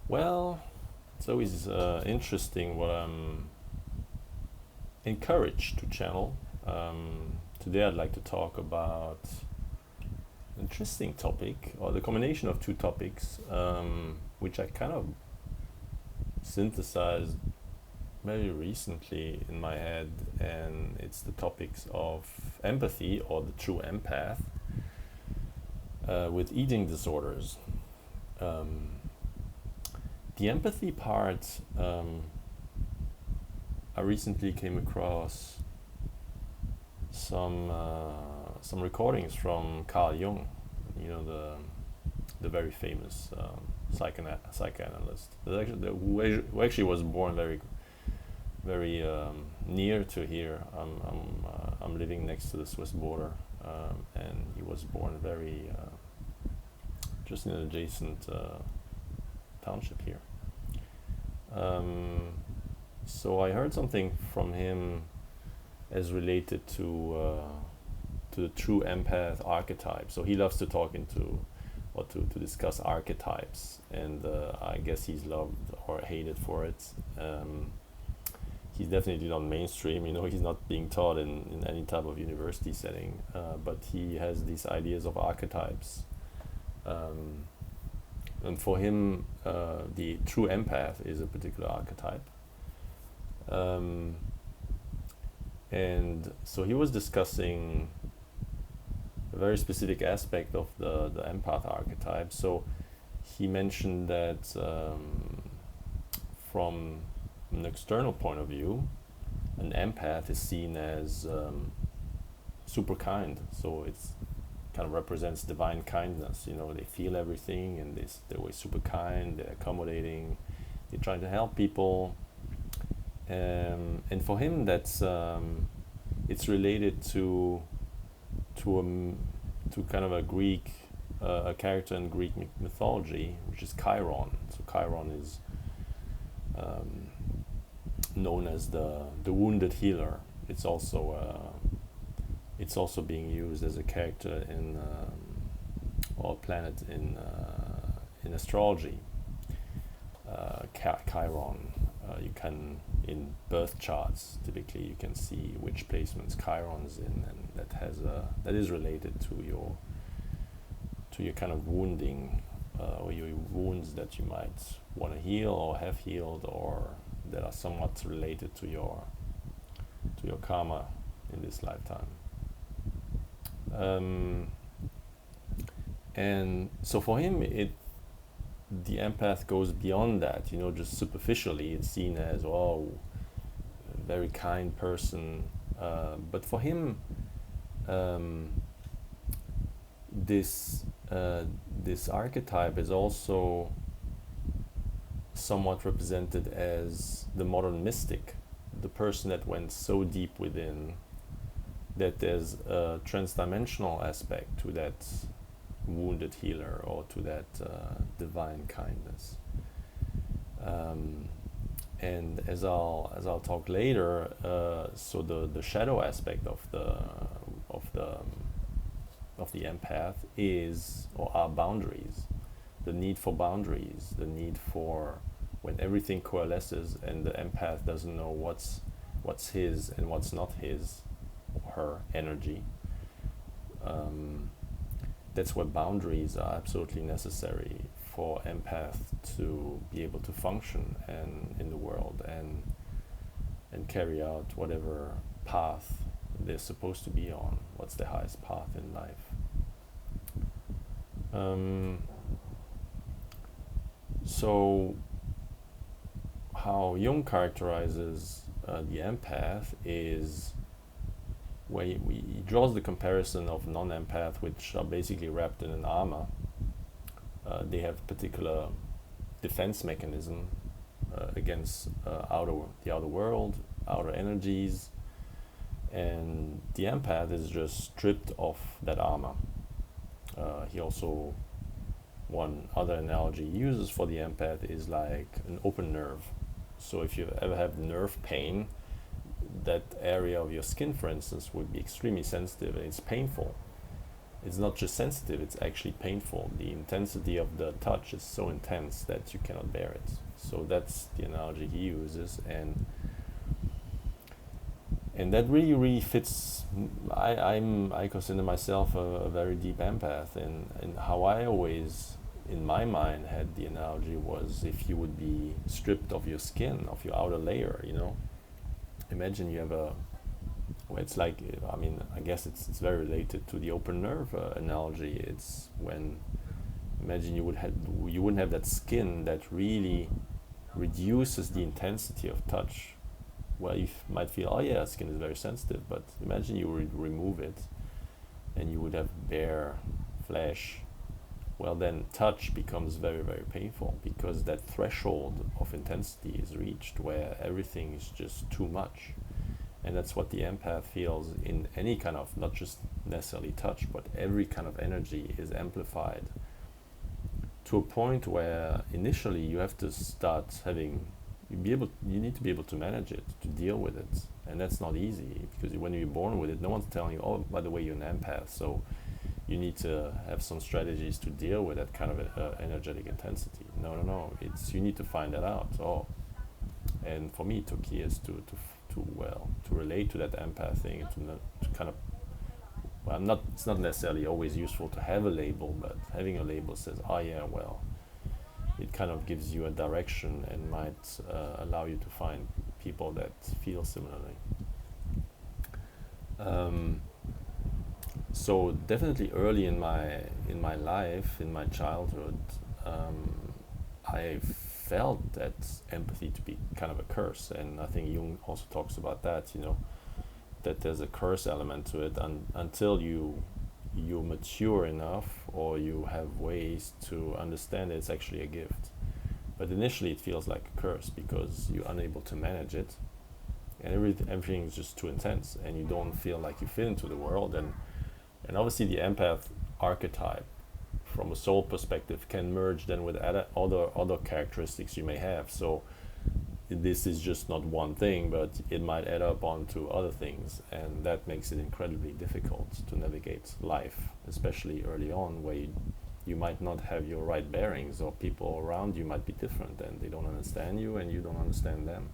Well, it's always interesting what I'm encouraged to channel. Today I'd like to talk about an interesting topic, or the combination of two topics, which I kind of synthesized very recently in my head, and it's the topics of empathy, or the true empath, with eating disorders. Um, the empathy part, I recently came across some recordings from Carl Jung, the very famous psychoanalyst, who actually was born very near to here. I'm living next to the Swiss border, and he was born very just in an adjacent township here. Um, so I heard something from him as related to the true empath archetype. So he loves to talk into or to discuss archetypes, and I guess he's loved or hated for it. He's definitely not mainstream. He's not being taught in any type of university setting, but he has these ideas of archetypes. And for him, the true empath is a particular archetype. Um, and so he was discussing a very specific aspect of the empath archetype. So he mentioned that from an external point of view, an empath is seen as super kind. So it's kind of represents divine kindness. They feel everything, and they're always super kind. They're accommodating. They're trying to help people. And for him, that's it's related to kind of a Greek a character in Greek mythology, which is Chiron. So Chiron is known as the wounded healer. It's also being used as a character in or a planet in astrology. Chiron. You can, in birth charts, typically you can see which placements Chiron's in, and that is related to your kind of wounding, or your wounds that you might want to heal or have healed, or that are somewhat related to your karma in this lifetime. And so for him, the empath goes beyond that. Just superficially it's seen as, a very kind person, but for him, this archetype is also somewhat represented as the modern mystic, the person that went so deep within that there's a transdimensional aspect to that wounded healer, or to that divine kindness. And as I'll talk later, so the shadow aspect of the empath is, or are, boundaries, the need for boundaries, the need for, when everything coalesces and the empath doesn't know what's his and what's not his or her energy. That's where boundaries are absolutely necessary for empath to be able to function and in the world, and carry out whatever path they're supposed to be on. What's the highest path in life? So how Jung characterizes the empath is where he draws the comparison of non-empath, which are basically wrapped in an armor. They have particular defense mechanism against the outer world, outer energies, and the empath is just stripped of that armor. He also, one other analogy he uses for the empath is like an open nerve. So if you ever have nerve pain, that area of your skin, for instance, would be extremely sensitive and it's painful. it's not just sensitive, it's actually painful. The intensity of the touch is so intense that you cannot bear it. So that's the analogy he uses, and that really fits. I consider myself a very deep empath, and how I always in my mind had the analogy was, if you would be stripped of your skin, of your outer layer, imagine you have a, well, it's like, I mean, I guess it's very related to the open nerve analogy. It's when, imagine you wouldn't have that skin that really reduces the intensity of touch. Well, you might feel, oh yeah, skin is very sensitive, but imagine you would remove it and you would have bare flesh. Well, then touch becomes very, very painful, because that threshold of intensity is reached where everything is just too much. And that's what the empath feels in any kind of, not just necessarily touch, but every kind of energy is amplified to a point where initially you have to start having, you need to be able to manage it, to deal with it. And that's not easy, because when you're born with it, no one's telling you, oh, by the way, you're an empath, so you need to have some strategies to deal with that kind of energetic intensity. No, it's, you need to find that out. Oh, and for me, it took years to relate to that empath thing, to kind of, well, it's not necessarily always useful to have a label, but having a label says, oh yeah, well, it kind of gives you a direction and might allow you to find people that feel similarly. So definitely early in my life, in my childhood, I felt that empathy to be kind of a curse, and I think Jung also talks about that. That there's a curse element to it, until you mature enough, or you have ways to understand it's actually a gift. But initially it feels like a curse, because you're unable to manage it, and everything is just too intense, and you don't feel like you fit into the world. And obviously the empath archetype, from a soul perspective, can merge then with other characteristics you may have. So this is just not one thing, but it might add up onto other things, and that makes it incredibly difficult to navigate life, especially early on, where you might not have your right bearings, or people around you might be different, and they don't understand you and you don't understand them.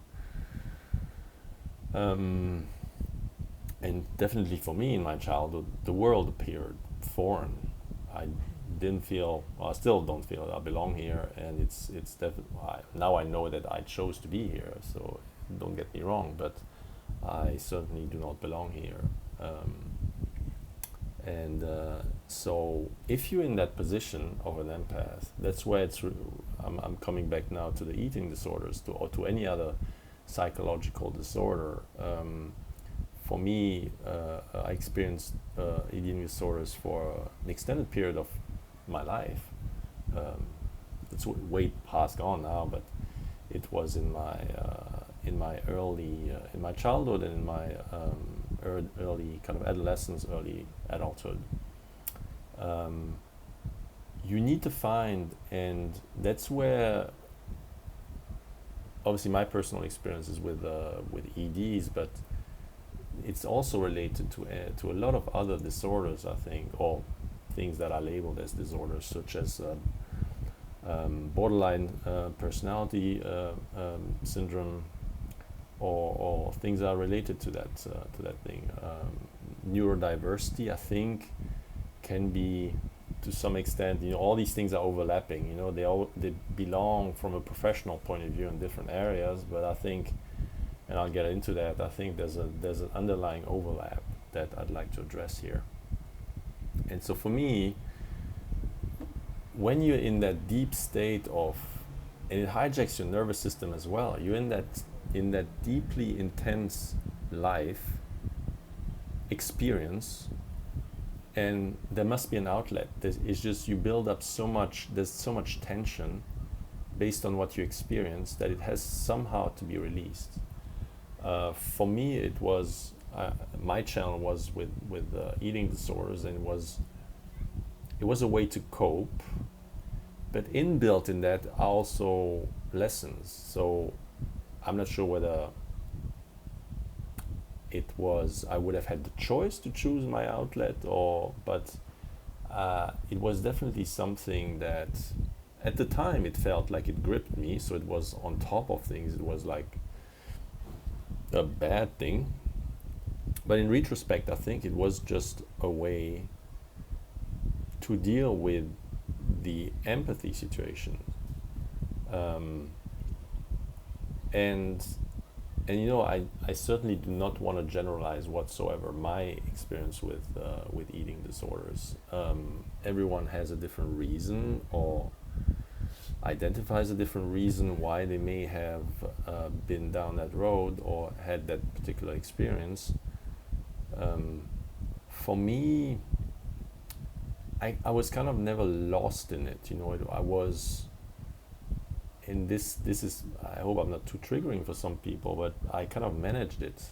And definitely for me in my childhood, the world appeared foreign. I didn't feel, well, I still don't feel I belong here, and it's definitely, now I know that I chose to be here, so don't get me wrong, but I certainly do not belong here. So if you're in that position of an empath, that's where I'm coming back now to the eating disorders, or to any other psychological disorder. For me, I experienced eating disorders for an extended period of my life. It's way past gone now, but it was in my early in my childhood, and in my early kind of adolescence, early adulthood. You need to find, and that's where obviously my personal experiences with EDs, but it's also related to a lot of other disorders, I think, or things that are labeled as disorders, such as borderline personality syndrome, or things that are related to that thing. Neurodiversity, I think, can be, to some extent, all these things are overlapping. They belong from a professional point of view in different areas, but I think, and I'll get into that, I think there's an underlying overlap that I'd like to address here. And so for me, when you're in that deep state of, and it hijacks your nervous system as well, you're in that deeply intense life experience, and there must be an outlet. It's just, you build up there's so much tension based on what you experience, that it has somehow to be released. For me, it was, my channel was with eating disorders, and it was a way to cope, but inbuilt in that are also lessons. So I'm not sure whether I would have had the choice to choose my outlet, but it was definitely something that at the time it felt like it gripped me, so it was on top of things, it was like a bad thing. But in retrospect, I think it was just a way to deal with the empathy situation. Um, and I certainly do not want to generalize whatsoever my experience with eating disorders. Everyone has a different reason or identifies a different reason why they may have been down that road or had that particular experience. For me, I was kind of never lost in it. I was in this is, I hope I'm not too triggering for some people, but I kind of managed it.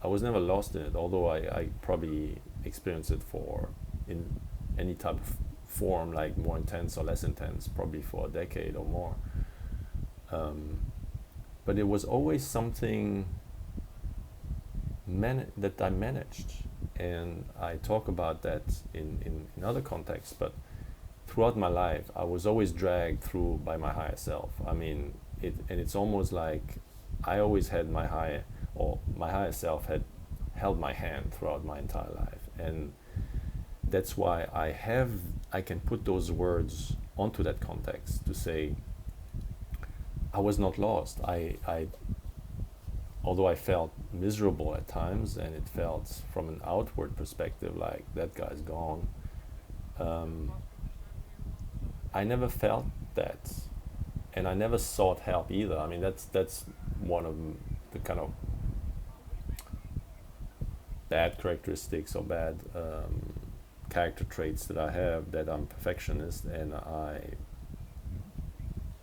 I was never lost in it, although I probably experienced it for in any type of form, like more intense or less intense, probably for a decade or more. But it was always something that I managed, and I talk about that in other contexts, but throughout my life, I was always dragged through by my higher self. I mean, it's almost like I always had my higher self had held my hand throughout my entire life, and that's why I can put those words onto that context to say I was not lost. Although I felt miserable at times, and it felt from an outward perspective like that guy's gone. Um, I never felt that, and I never sought help either. I mean, that's one of the kind of bad characteristics or bad character traits that I have, that I'm perfectionist, and I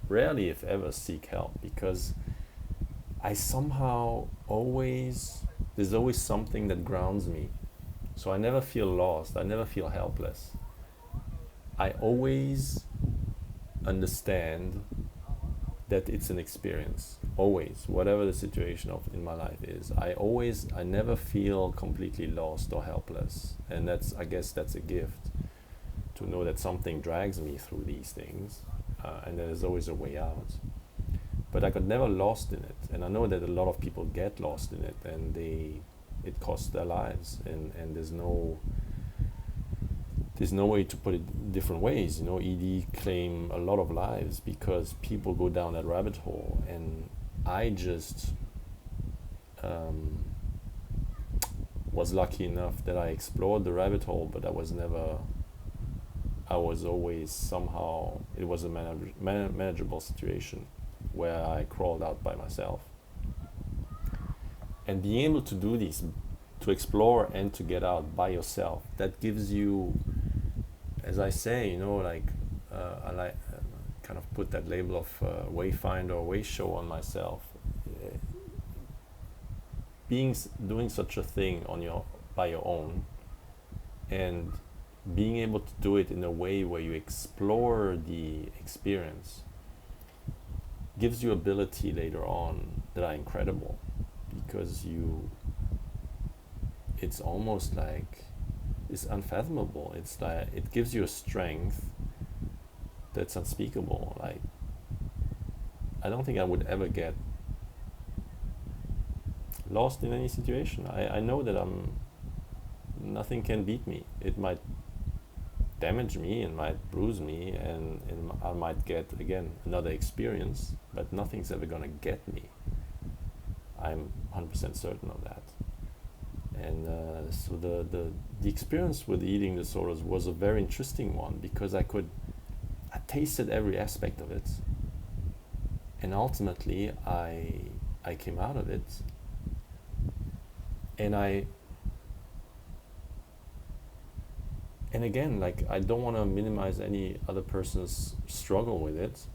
rarely, if ever, seek help because I somehow there's always something that grounds me. So I never feel lost, I never feel helpless. I always understand that it's an experience, always, whatever the situation in my life is. I never feel completely lost or helpless, and I guess that's a gift, to know that something drags me through these things, and there's always a way out. But I got never lost in it, and I know that a lot of people get lost in it, and it costs their lives, and there's no way to put it different ways. ED claim a lot of lives because people go down that rabbit hole, and I just was lucky enough that I explored the rabbit hole, but I was always somehow, it was a manageable situation where I crawled out by myself. And being able to do this, to explore and to get out by yourself, that gives you, as I say, I like kind of put that label of wayfinder or way show on myself. Uh, doing such a thing by your own, and being able to do it in a way where you explore the experience gives you ability later on that are incredible, because it's almost like it's unfathomable. It's like it gives you a strength that's unspeakable. Like, I don't think I would ever get lost in any situation. I know that nothing can beat me. It might damage me and might bruise me, and I might get again another experience, but nothing's ever gonna get me. I'm 100% certain of that. And so the experience with eating disorders was a very interesting one, because I tasted every aspect of it, and ultimately I came out of it, and again, like, I don't want to minimize any other person's struggle with it.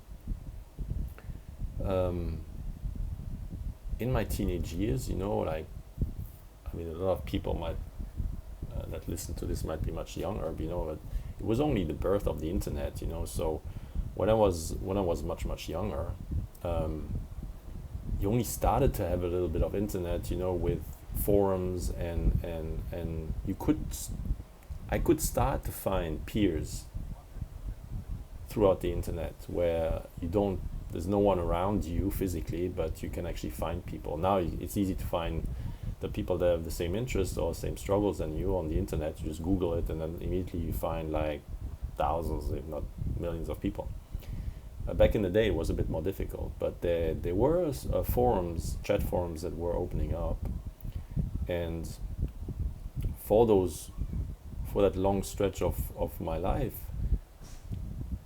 In my teenage years, like, I mean, a lot of people that listen to this might be much younger, but it was only the birth of the internet, so when I was much younger, you only started to have a little bit of internet, with forums, and you could I could start to find peers throughout the internet where there's no one around you physically, but you can actually find people. Now it's easy to find the people that have the same interests or same struggles than you on the internet. You just Google it, and then immediately you find like thousands, if not millions of people. Back in the day, it was a bit more difficult, but there were forums, chat forums that were opening up, and for that long stretch of my life,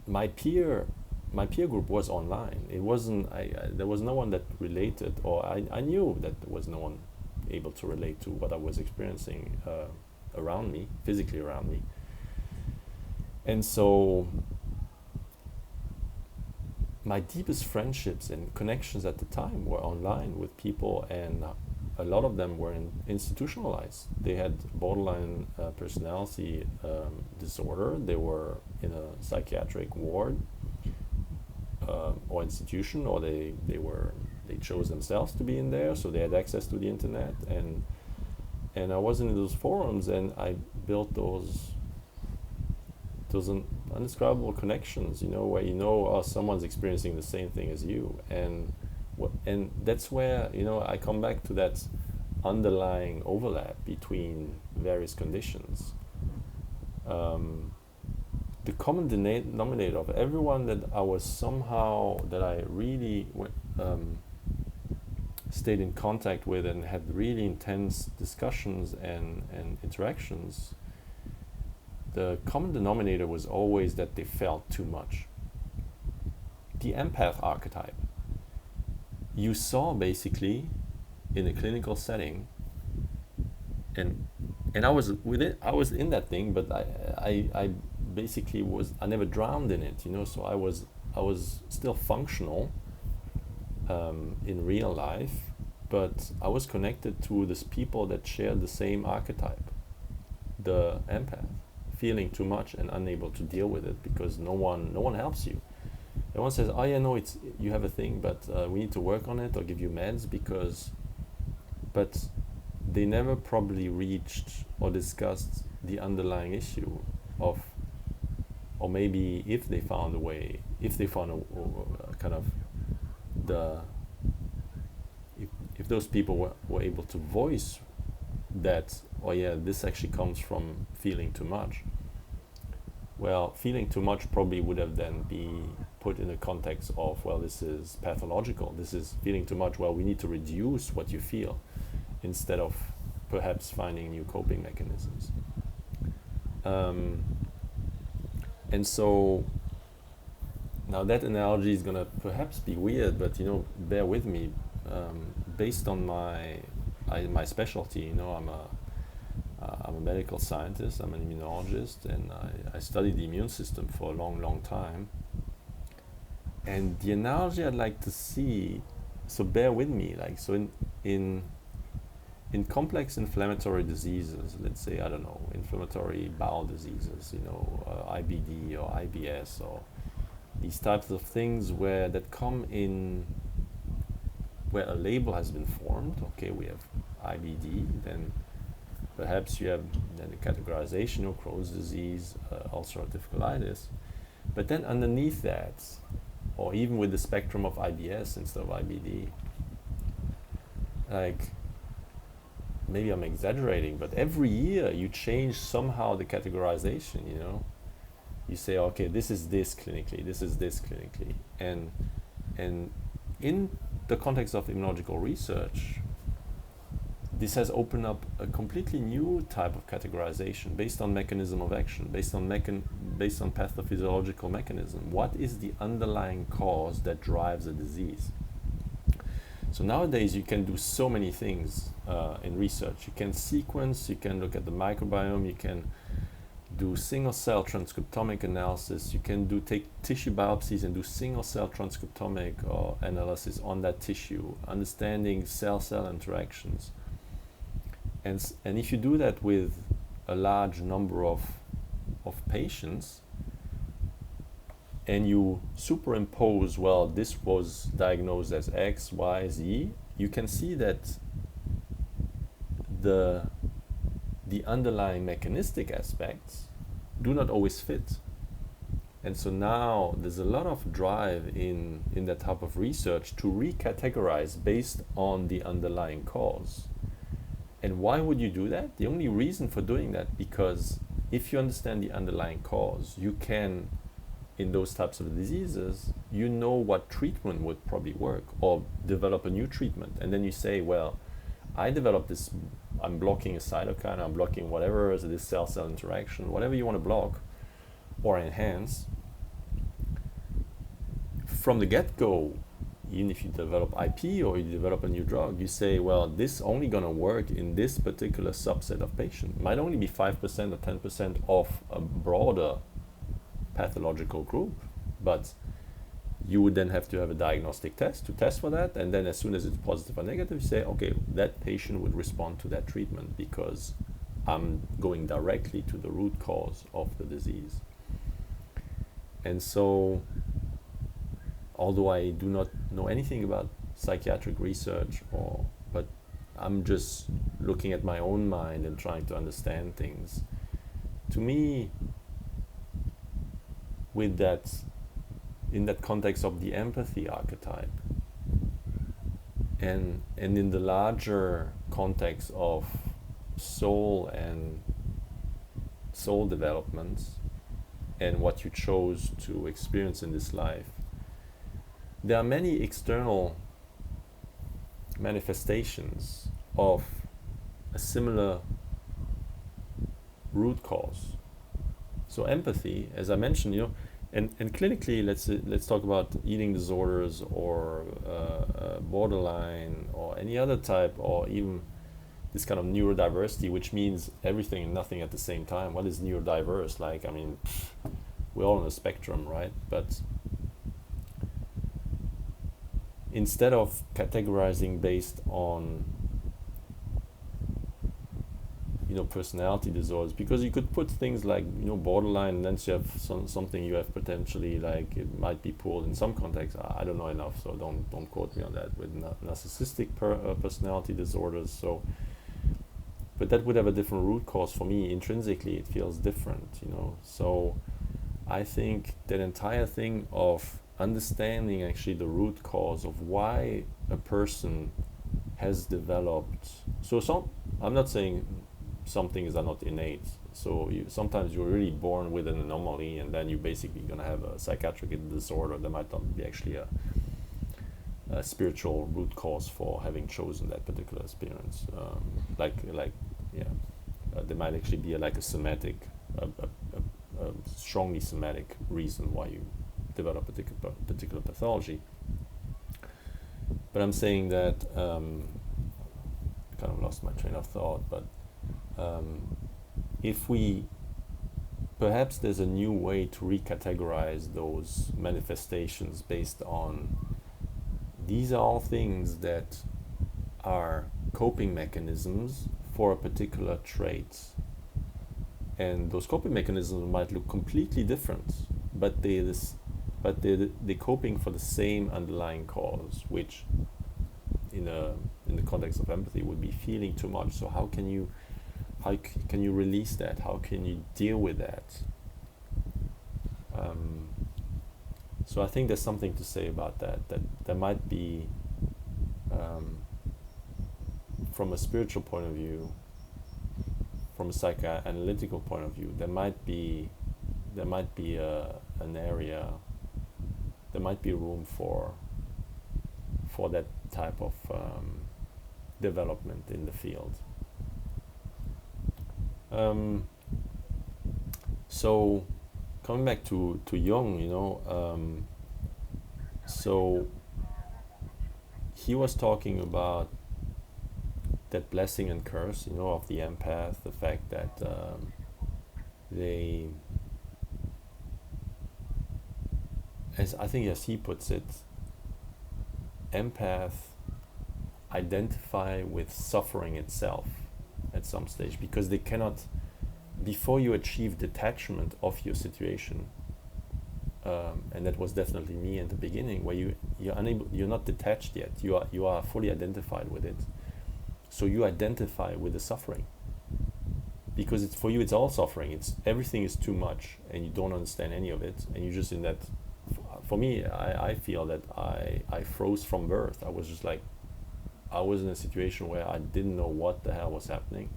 my peer group was online. It wasn't there was no one that related, or I knew that there was no one able to relate to what I was experiencing around me, physically around me. And so my deepest friendships and connections at the time were online with people, and a lot of them were institutionalized. They had borderline personality disorder. They were in a psychiatric ward or institution, or they chose themselves to be in there, so they had access to the internet, and I was in those forums, and I built those undescribable connections, where someone's experiencing the same thing as you, and that's where I come back to that underlying overlap between various conditions. The common denominator of everyone that I really stayed in contact with and had really intense discussions and interactions, the common denominator was always that they felt too much. The empath archetype. You saw basically in a clinical setting, and I was with it. I was in that thing, but I basically I never drowned in it, So I was still functional in real life, but I was connected to these people that shared the same archetype, the empath, feeling too much and unable to deal with it because no one helps you. Everyone says, "Oh yeah, no, you have a thing, but we need to work on it or give you meds," but they never probably reached or discussed the underlying issue of, or maybe if they found a kind of if those people were able to voice that, oh yeah, this actually comes from feeling too much. Well, feeling too much probably would have then be put in the context of, well, this is pathological. This is feeling too much. Well, we need to reduce what you feel instead of perhaps finding new coping mechanisms. And so now that analogy is going to perhaps be weird, but bear with me. Based on my specialty, I'm a medical scientist, I'm an immunologist, and I studied the immune system for a long time. And the analogy I'd like to see, so bear with me, in complex inflammatory diseases, let's say, I don't know, inflammatory bowel diseases, IBD or IBS, or these types of things where a label has been formed. Okay, we have IBD, then perhaps you have then the categorization of Crohn's disease, ulcerative colitis, but then underneath that, or even with the spectrum of IBS instead of IBD, maybe I'm exaggerating, but every year you change somehow the categorization, You say, okay, this is this clinically, this is this clinically. And in the context of immunological research, this has opened up a completely new type of categorization based on mechanism of action, based on pathophysiological mechanism. What is the underlying cause that drives a disease? So nowadays you can do so many things in research. You can sequence, you can look at the microbiome, you can do single cell transcriptomic analysis, you can take tissue biopsies and do single cell transcriptomic or analysis on that tissue, understanding cell-cell interactions. And if you do that with a large number of patients, and you superimpose, well, this was diagnosed as X, Y, Z, you can see that the the underlying mechanistic aspects do not always fit. And so now there's a lot of drive in that type of research to recategorize based on the underlying cause. And why would you do that? The only reason for doing that, because if you understand the underlying cause, you can, in those types of diseases, you know what treatment would probably work, or develop a new treatment. And then you say, well, I developed this, I'm blocking a cytokine, I'm blocking whatever, is this cell-cell interaction, whatever you want to block or enhance. From the get-go, even if you develop IP or you develop a new drug, you say, well, this only going to work in this particular subset of patients. It might only be 5% or 10% of a broader pathological group, but you would then have to have a diagnostic test to test for that, and then as soon as it's positive or negative, you say, okay, that patient would respond to that treatment because I'm going directly to the root cause of the disease. And so, although I do not know anything about psychiatric research, but I'm just looking at my own mind and trying to understand things. To me, with that, in that context of the empathy archetype, and in the larger context of soul and soul development and what you chose to experience in this life, there are many external manifestations of a similar root cause. So empathy, as I mentioned, and clinically, let's talk about eating disorders or borderline or any other type, or even this kind of neurodiversity, which means everything and nothing at the same time. What is neurodiverse? Like, I mean, we're all on a spectrum, right? But instead of categorizing based on personality disorders, because you could put things like borderline, and then you have something you have potentially, like it might be pulled in some contexts. I don't know enough, so don't quote me on that. With narcissistic personality disorders, so but that would have a different root cause. For me, intrinsically it feels different, so I think that entire thing of understanding actually the root cause of why a person has developed. So I'm not saying some things are not innate. So sometimes you're really born with an anomaly, and then you're basically going to have a psychiatric disorder. There might not be actually a spiritual root cause for having chosen that particular experience. There might actually be a somatic, a strongly somatic reason why you develop a particular pathology. But I'm saying that kind of lost my train of thought, but if we perhaps there's a new way to recategorize those manifestations based on these are all things that are coping mechanisms for a particular trait, and those coping mechanisms might look completely different, but they're coping for the same underlying cause, which in the context of empathy would be feeling too much. So how can you release that? How can you deal with that? So I think there's something to say about that there might be, from a spiritual point of view, from a psychoanalytical point of view, there might be an area, there might be room for that type of development in the field. So coming back to Jung, so he was talking about that blessing and curse, of the empath, the fact that they, as he puts it, empath identify with suffering itself at some stage, because they cannot, before you achieve detachment of your situation, and that was definitely me in the beginning, where you're not detached yet, you are fully identified with it, so you identify with the suffering, because it's for you, it's all suffering. It's everything is too much, and you don't understand any of it, and you're just in that. For me, I feel that I froze from birth. I was just like, I was in a situation where I didn't know what the hell was happening.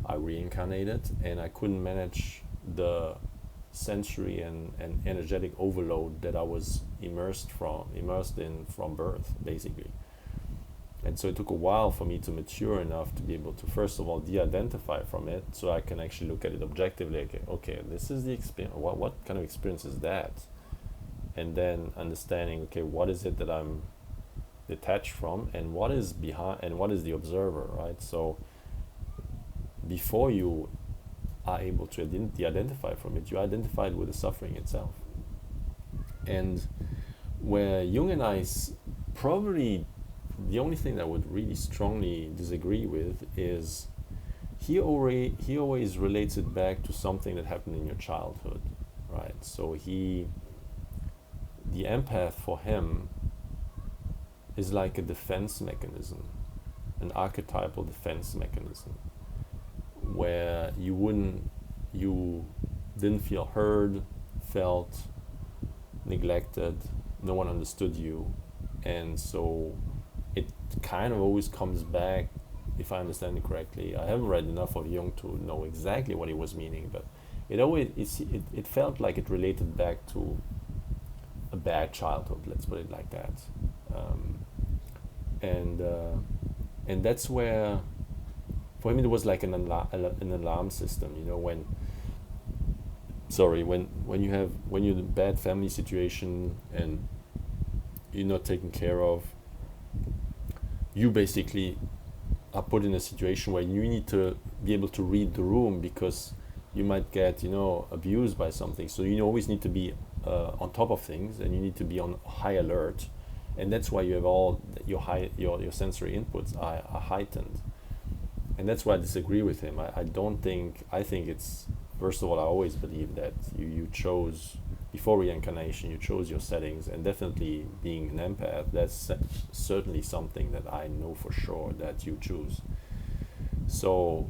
I reincarnated, and I couldn't manage the sensory and energetic overload that I was immersed in from birth, basically. And so it took a while for me to mature enough to be able to, first of all, de-identify from it, so I can actually look at it objectively. Okay, this is the experience. What kind of experience is that? And then understanding, okay, what is it that I'm detached from, and what is behind, and what is the observer, right? So before you are able to de-identify from it, you identified with the suffering itself. And where Jung and I probably, the only thing that I would really strongly disagree with is he always relates it back to something that happened in your childhood, right? So the empath for him is like a defense mechanism, an archetypal defense mechanism, where you didn't feel heard, felt neglected, no one understood you, and so it kind of always comes back, if I understand it correctly. I haven't read enough of Jung to know exactly what he was meaning, but it felt like it related back to a bad childhood, let's put it like that. And that's where, for him, it was like an alarm system. When you're in a bad family situation and you're not taken care of, you basically are put in a situation where you need to be able to read the room, because you might get abused by something. So you always need to be on top of things, and you need to be on high alert, and that's why you have all your sensory inputs are heightened. And that's why I disagree with him. I think it's, first of all, I always believe that you chose, before reincarnation, you chose your settings, and definitely being an empath, that's certainly something that I know for sure that you choose. So,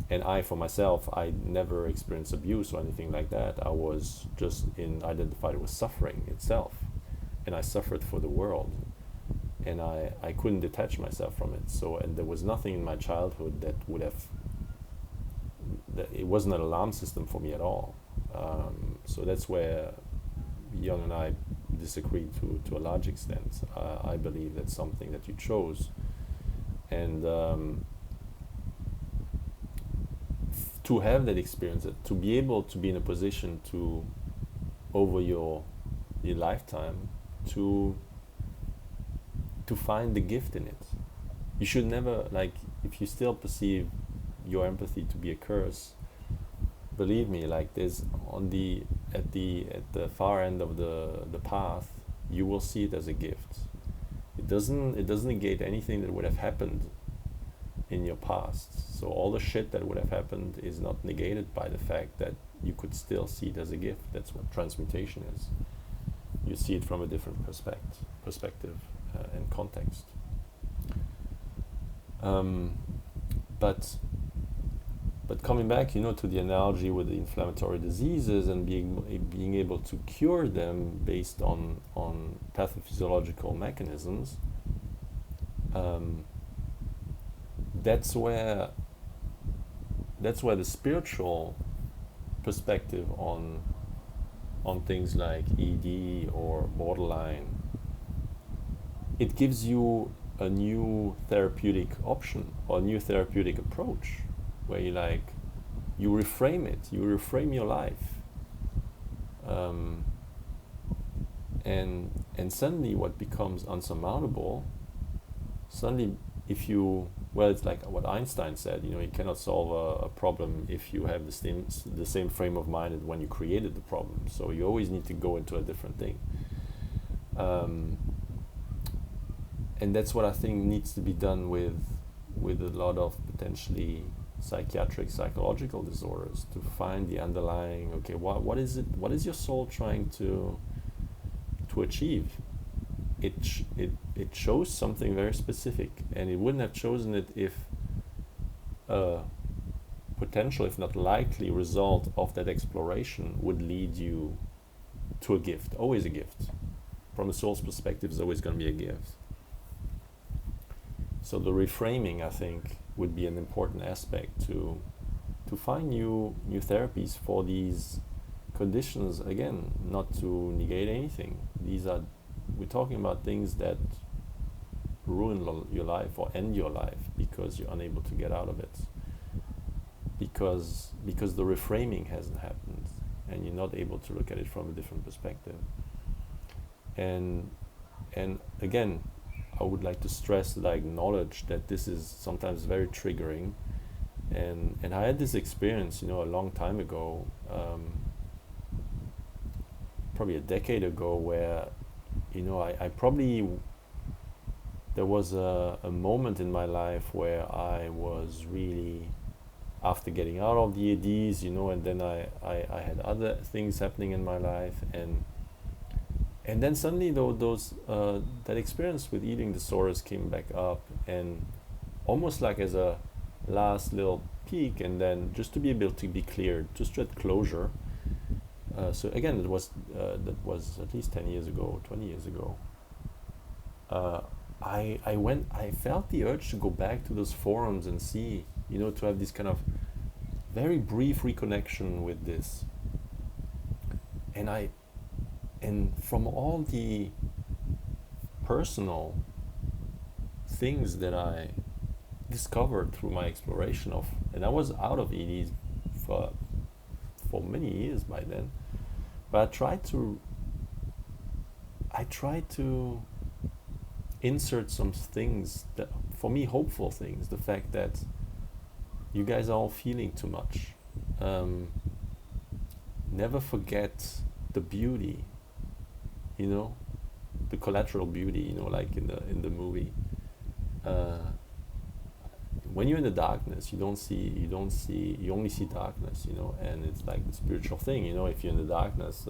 and I, for myself, I never experienced abuse or anything like that. I was just identified with suffering itself, and I suffered for the world, and I couldn't detach myself from it. So, and there was nothing in my childhood that would have, it wasn't an alarm system for me at all. So that's where Jung and I disagree to a large extent. I believe that's something that you chose, and to have that experience, to be able to be in a position to, over your lifetime, to find the gift in it. You should never, like, if you still perceive your empathy to be a curse, believe me, like, there's at the far end of the path, you will see it as a gift. It doesn't negate anything that would have happened in your past. So all the shit that would have happened is not negated by the fact that you could still see it as a gift. That's what transmutation is. You see it from a different perspective and context. But coming back, to the analogy with the inflammatory diseases and being able to cure them based on pathophysiological mechanisms, that's where the spiritual perspective on things like ED or borderline, it gives you a new therapeutic option or a new therapeutic approach, where you reframe it, you reframe your life, and suddenly what becomes unsurmountable, suddenly it's like what Einstein said, you cannot solve a problem if you have the same frame of mind as when you created the problem. So you always need to go into a different thing. And that's what I think needs to be done with a lot of potentially psychological disorders, to find the underlying, okay, what is it? What is your soul trying to achieve? It chose something very specific, and it wouldn't have chosen it if potential, if not likely, result of that exploration would lead you to a gift. Always a gift. From the soul's perspective, is always going to be a gift. So the reframing, I think, would be an important aspect to find new therapies for these conditions. Again, not to negate anything. We're talking about things that ruin your life or end your life because you're unable to get out of it. Because the reframing hasn't happened and you're not able to look at it from a different perspective. And again, I would like to stress that I acknowledge that this is sometimes very triggering. And I had this experience, a long time ago, probably a decade ago, where, I probably, there was a moment in my life where I was really, after getting out of the ADs, and then I had other things happening in my life, and then suddenly that experience with eating disorders came back up, and almost like as a last little peak, and then just to be able to be cleared, just to get closure. So again, that was at least 10 years ago, 20 years ago. I felt the urge to go back to those forums and see, to have this kind of very brief reconnection with this. And from all the personal things that I discovered through my exploration of, and I was out of EDs for many years by then, but I tried to insert some things that, for me, hopeful things. The fact that you guys are all feeling too much. Never forget the beauty, the collateral beauty, like in the movie. When you're in the darkness, you only see darkness, and it's like the spiritual thing, if you're in the darkness,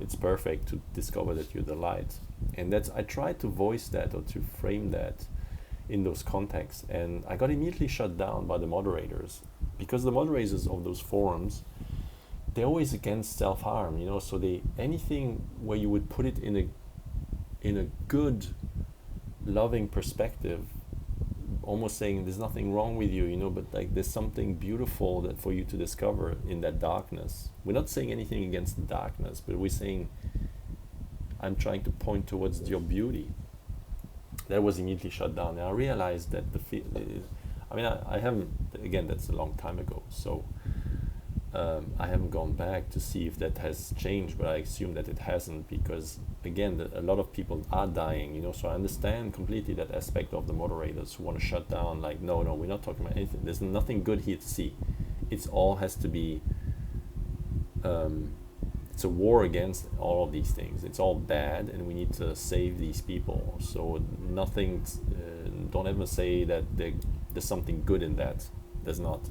it's perfect to discover that you're the light. And I tried to voice that or to frame that in those contexts, and I got immediately shut down by the moderators, because the moderators of those forums, they're always against self-harm, so anything where you would put it in a good, loving perspective, almost saying there's nothing wrong with you, but like there's something beautiful that for you to discover in that darkness. We're not saying anything against the darkness, but we're saying I'm trying to point towards your beauty. That was immediately shut down. And I realized that I haven't, again, that's a long time ago, so I haven't gone back to see if that has changed, but I assume that it hasn't, because again, a lot of people are dying, so I understand completely that aspect of the moderators who want to shut down, like, no, we're not talking about anything, there's nothing good here to see. It's all has to be, it's a war against all of these things. It's all bad, and we need to save these people. So nothing, don't ever say that there's something good in that. There's not.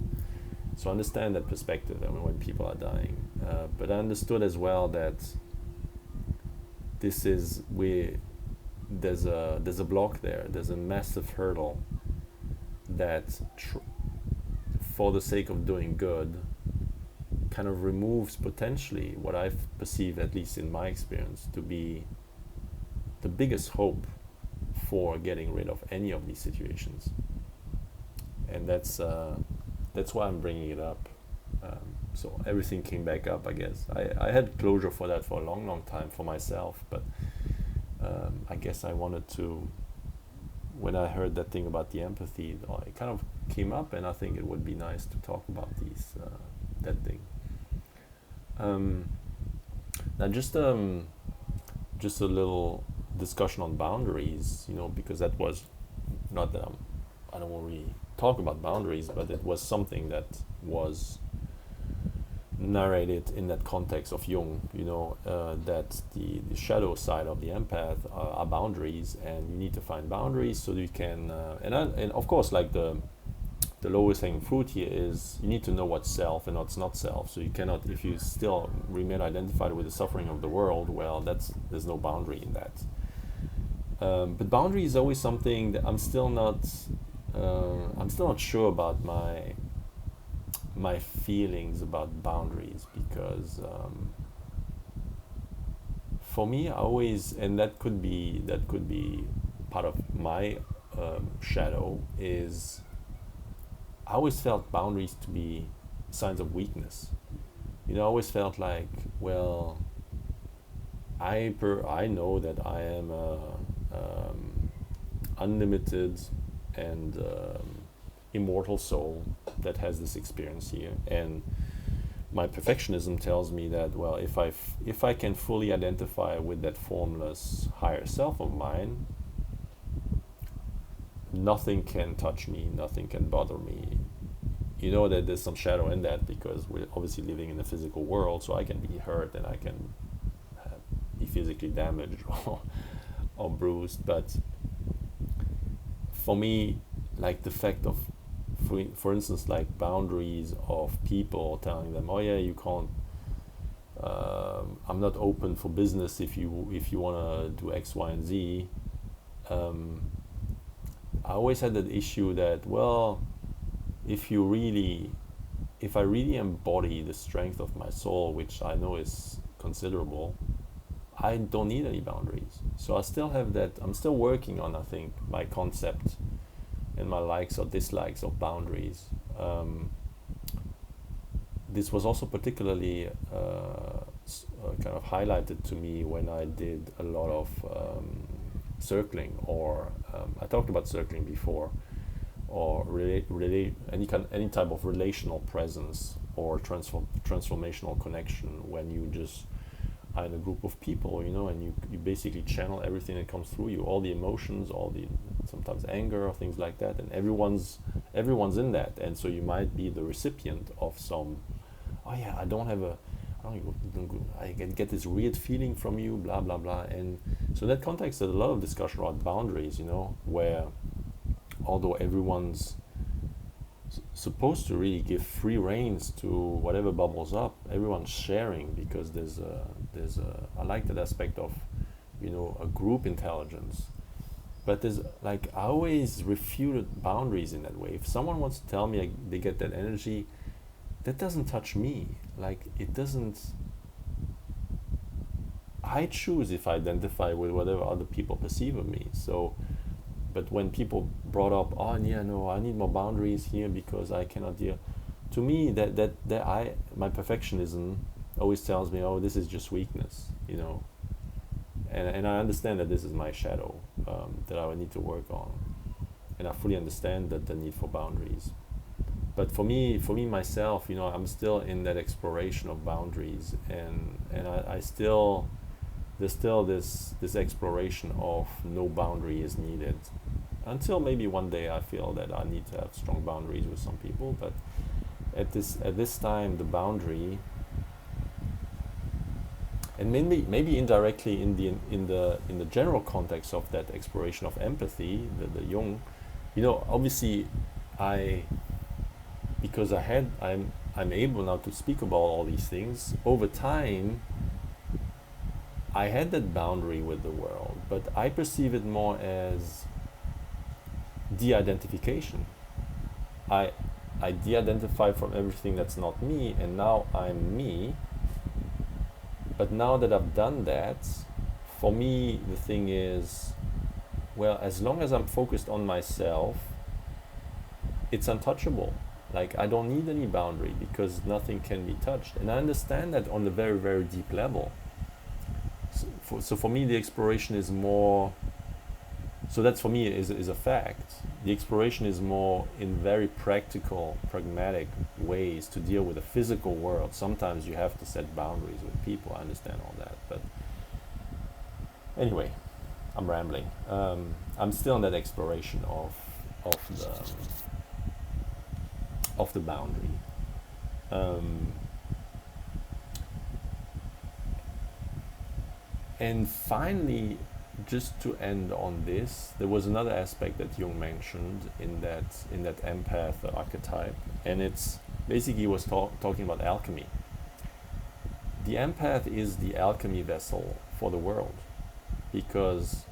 So I understand that perspective, when people are dying. But I understood as well that there's a block there. There's a massive hurdle that, for the sake of doing good, kind of removes potentially what I've perceived, at least in my experience, to be the biggest hope for getting rid of any of these situations. And that's why I'm bringing it up. So everything came back up, I guess. I had closure for that for a long, long time for myself, but I guess I wanted to, when I heard that thing about the empathy, it kind of came up, and I think it would be nice to talk about that thing. Now just a little discussion on boundaries, because that was, not that I don't want to really talk about boundaries, but it was something that was narrated in that context of Jung, that the shadow side of the empath are boundaries, and you need to find boundaries so you can, and of course, like the lowest hanging fruit here is you need to know what's self and what's not self. So you cannot, if you still remain identified with the suffering of the world, well, there's no boundary in that. But boundary is always something that I'm still not sure about my feelings about boundaries, because for me, I always, and that could be part of my shadow, is I always felt boundaries to be signs of weakness. I always felt like, well, I know that I am a unlimited and immortal soul that has this experience here, and my perfectionism tells me that, well, if I can fully identify with that formless higher self of mine, nothing can touch me, nothing can bother me. That there's some shadow in that, because we're obviously living in the physical world, so I can be hurt and I can be physically damaged or bruised. But for me, like the fact of, for instance, like boundaries of people telling them, oh yeah, you can't, I'm not open for business if you want to do X, Y, and Z. I always had that issue that, well, if I really embody the strength of my soul, which I know is considerable, I don't need any boundaries. So I still have that. I'm still working on, I think, my concept and my likes or dislikes of boundaries. This was also particularly kind of highlighted to me when I did a lot of circling, or I talked about circling before, or any type of relational presence or transformational connection, when you just are in a group of people, and you basically channel everything that comes through you, all the emotions, all the sometimes anger or things like that, and everyone's in that, and so you might be the recipient of some, oh yeah, I get this weird feeling from you, blah blah blah. And so in that context, there's a lot of discussion about boundaries, where although everyone's supposed to really give free reins to whatever bubbles up, everyone's sharing, because there's I like that aspect of a group intelligence. But there's, like, I always refuted boundaries in that way. If someone wants to tell me they get that energy, that doesn't touch me. Like, it doesn't. I choose if I identify with whatever other people perceive of me. So, but when people brought up, oh yeah, no, I need more boundaries here because I cannot deal. To me, that my perfectionism always tells me, oh, this is just weakness, and I understand that this is my shadow, that I would need to work on, and I fully understand that the need for boundaries. But for me myself, I'm still in that exploration of boundaries, and I still, there's still this exploration of no boundary is needed, until maybe one day I feel that I need to have strong boundaries with some people. But at this time, the boundary, and maybe indirectly in the general context of that exploration of empathy, the Jung, obviously because I'm able now to speak about all these things over time. I had that boundary with the world, but I perceive it more as de-identification. I de-identify from everything that's not me, and now I'm me. But now that I've done that, for me the thing is, well, as long as I'm focused on myself, it's untouchable. Like, I don't need any boundary because nothing can be touched. And I understand that on a very, very deep level. So for me, the exploration is more, so that's for me is a fact. The exploration is more in very practical, pragmatic ways to deal with the physical world. Sometimes you have to set boundaries with people. I understand all that. But anyway, I'm rambling. I'm still in that exploration of the boundary. And finally, just to end on this, there was another aspect that Jung mentioned in that empath archetype, and it's basically he was talking about alchemy. The empath is the alchemy vessel for the world, because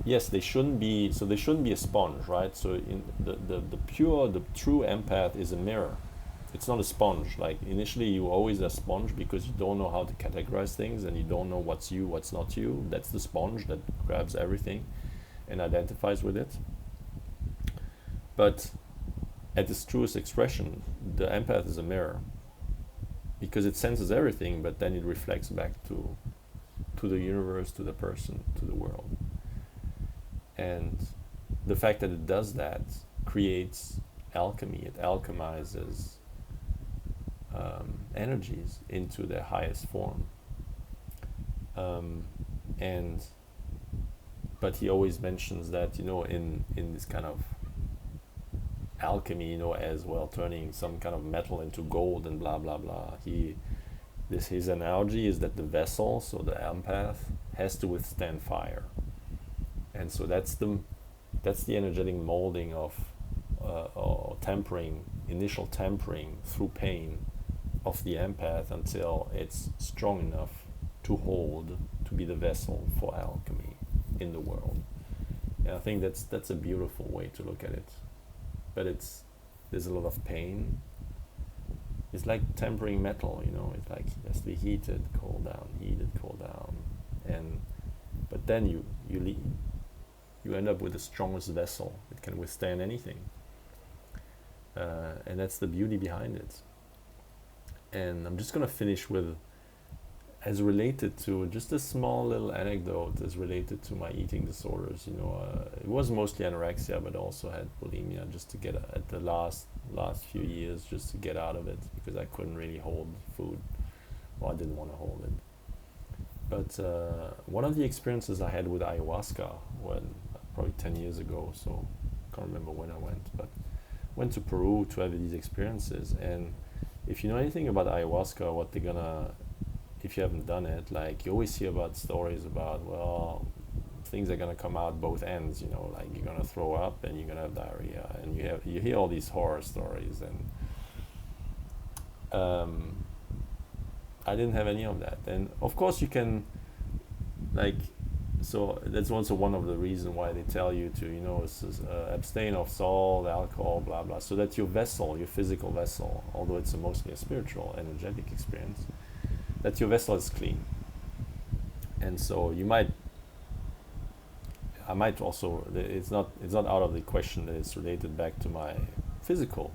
yes, they shouldn't be. So they shouldn't be a sponge, right? So in the true empath is a mirror. It's not a sponge. Like initially, you're always a sponge because you don't know how to categorize things and you don't know what's you, what's not you. That's the sponge that grabs everything and identifies with it. But at its truest expression, the empath is a mirror because it senses everything, but then it reflects back to the universe, to the person, to the world. And the fact that it does that creates alchemy. It alchemizes energies into their highest form. And but he always mentions that, in this kind of alchemy, as well, turning some kind of metal into gold and blah blah blah. His analogy is that the vessel, so the empath, has to withstand fire, and so that's the energetic molding of or tempering, initial tempering through pain of the empath until it's strong enough to be the vessel for alchemy in the world. And I think that's a beautiful way to look at it. But there's a lot of pain. It's like tempering metal, it's like it has to be heated, cooled down, and but then you end up with the strongest vessel. It can withstand anything, and that's the beauty behind it. And I'm just gonna finish with, as related to just a small little anecdote as related to my eating disorders. It was mostly anorexia, but also had bulimia, just to get at the last few years, just to get out of it because I couldn't really hold food, or I didn't want to hold it. But one of the experiences I had with ayahuasca, when probably 10 years ago, so I can't remember when I went, but went to Peru to have these experiences. And if you know anything about ayahuasca, what they're gonna, if you haven't done it, like you always hear about stories about, well, things are gonna come out both ends, like you're gonna throw up and you're gonna have diarrhea, and you hear all these horror stories, and I didn't have any of that. And of course you can, so that's also one of the reasons why they tell you to, abstain of salt, alcohol, blah blah, so that your vessel, your physical vessel, although it's mostly a spiritual, energetic experience, that your vessel is clean. And so I might also, it's not out of the question that it's related back to my physical,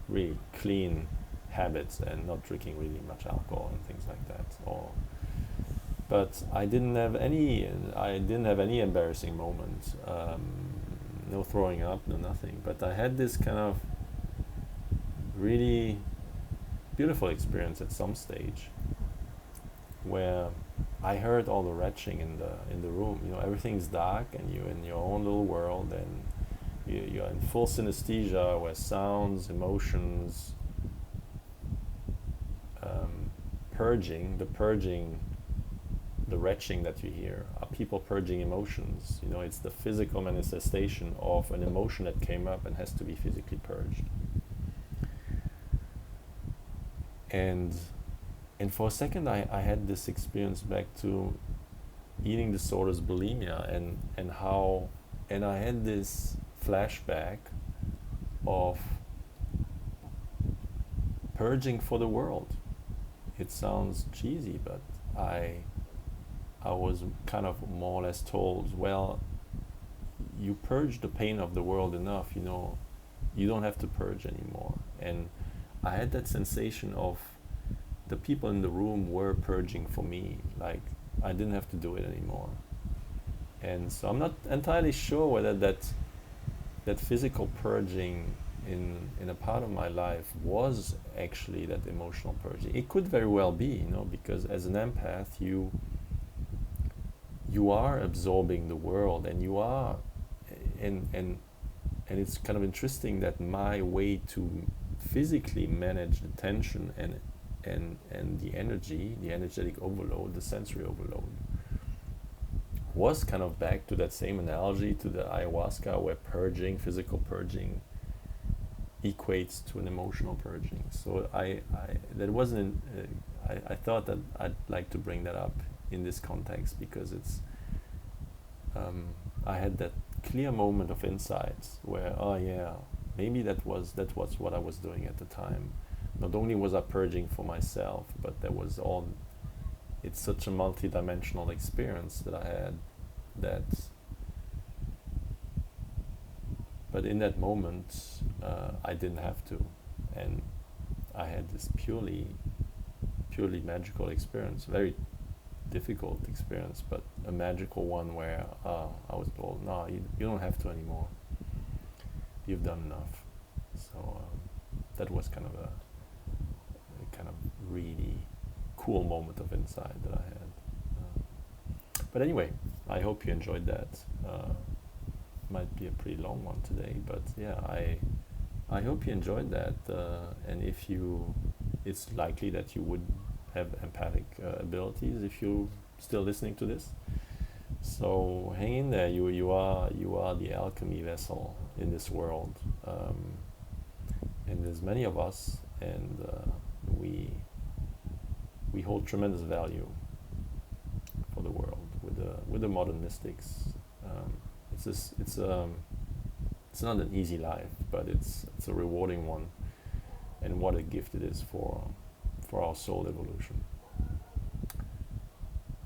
really clean habits and not drinking really much alcohol and things like that. But I didn't have any embarrassing moments, no throwing up, no nothing. But I had this kind of really beautiful experience at some stage where I heard all the retching in the room. Everything's dark and you're in your own little world, and you're in full synesthesia where sounds, emotions, the retching that you hear are people purging emotions. It's the physical manifestation of an emotion that came up and has to be physically purged. And for a second I had this experience back to eating disorders, bulimia, and I had this flashback of purging for the world. It sounds cheesy, but I was kind of more or less told, well, you purge the pain of the world enough, you don't have to purge anymore. And I had that sensation of the people in the room were purging for me, like I didn't have to do it anymore. And so I'm not entirely sure whether that physical purging in a part of my life was actually that emotional purging. It could very well be, because as an empath you are absorbing the world, and you are, and it's kind of interesting that my way to physically manage the tension and the energy, the energetic overload, the sensory overload, was kind of back to that same analogy to the ayahuasca, where physical purging equates to an emotional purging. So I thought that I'd like to bring that up in this context, because I had that clear moment of insights where, oh yeah, maybe that was what I was doing at the time. Not only was I purging for myself, but there was all. It's such a multi-dimensional experience that I had. That, but in that moment, I didn't have to, and I had this purely magical experience. Very difficult experience, but a magical one where I was told, no, you don't have to anymore. You've done enough. So that was kind of a kind of really cool moment of insight that I had. But anyway, I hope you enjoyed that. Might be a pretty long one today, but yeah, I hope you enjoyed that. And if you, it's likely that you would have empathic abilities if you're still listening to this. So hang in there. You are the alchemy vessel in this world, and there's many of us, and we hold tremendous value for the world with the modern mystics. It's just, it's not an easy life, but it's a rewarding one, and what a gift it is for our soul evolution.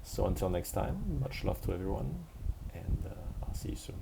So until next time, much love to everyone, and I'll see you soon.